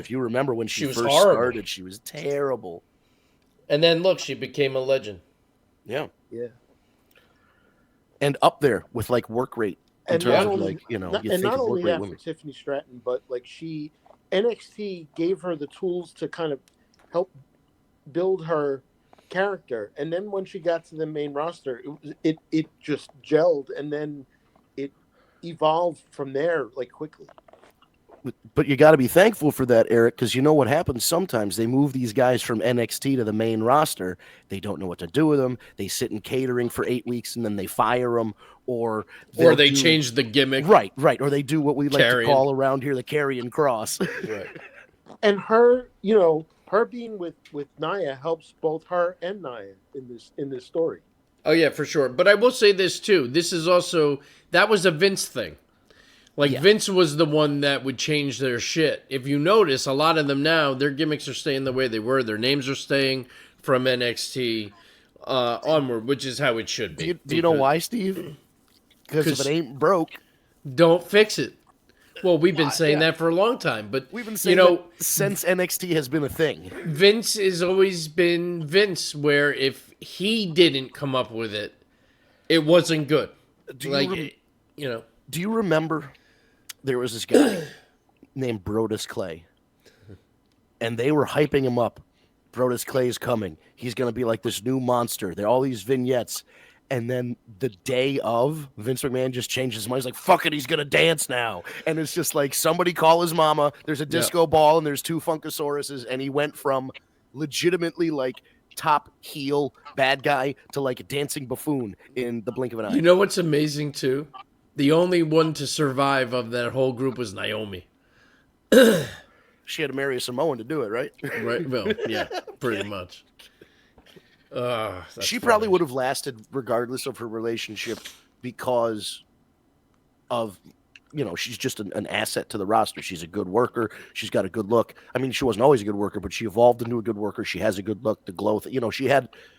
If you remember when She she was first horrible. started, she was terrible. And then look, she became a legend. Yeah. Yeah. And up there with like work rate in And terms not of only like, you know, not, you and think not of work only rate that women. for Tiffany Stratton, but like NXT gave her the tools to kind of help build her character, and then when she got to the main roster, it just gelled, and then it evolved from there like quickly. But you got to be thankful for that, Eric, because you know what happens sometimes. They move these guys from NXT to the main roster. They don't know what to do with them. They sit in catering for 8 weeks and then they fire them, or they change the gimmick. Right. Or they do what we like Carrying. to call around here the carrying cross. Right. And her, her being with Nia helps both her and Nia in this story. Oh yeah, for sure. But I will say this too. This is also that was a Vince thing. Like Yeah. Vince was the one that would change their shit. If you notice, a lot of them now, their gimmicks are staying the way they were. Their names are staying from NXT onward, which is how it should be. Do you know why, Steve? Because if it ain't broke, don't fix it. Well, we've been saying that for a long time, but we've been saying that since NXT has been a thing. Vince has always been Vince, where if he didn't come up with it, it wasn't good. Do you remember there was this guy named Brodus Clay, and they were hyping him up. Brodus Clay is coming. He's going to be like this new monster. There are all these vignettes. And then the day of, Vince McMahon just changed his mind. He's like, fuck it, he's going to dance now. And it's just like, somebody call his mama. There's a disco ball and there's 2 Funkosauruses. And he went from legitimately like top heel bad guy to like a dancing buffoon in the blink of an eye. You know what's amazing too? The only one to survive of that whole group was Naomi. She had to marry a Samoan to do it, right? Right. Well, yeah, pretty much. She probably would have lasted regardless of her relationship because of, she's just an asset to the roster. She's a good worker. She's got a good look. I mean, she wasn't always a good worker, but she evolved into a good worker. She has a good look, the glow.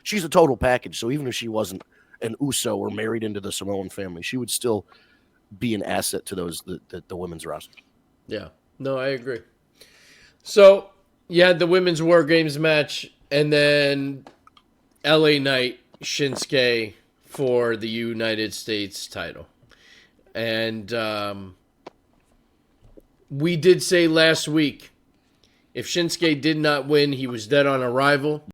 She's a total package. So even if she wasn't an Uso or married into the Samoan family, she would still be an asset to the women's roster. Yeah. No, I agree. So you had the women's War Games match, and then LA Knight, Shinsuke for the United States title. And we did say last week, if Shinsuke did not win, he was dead on arrival.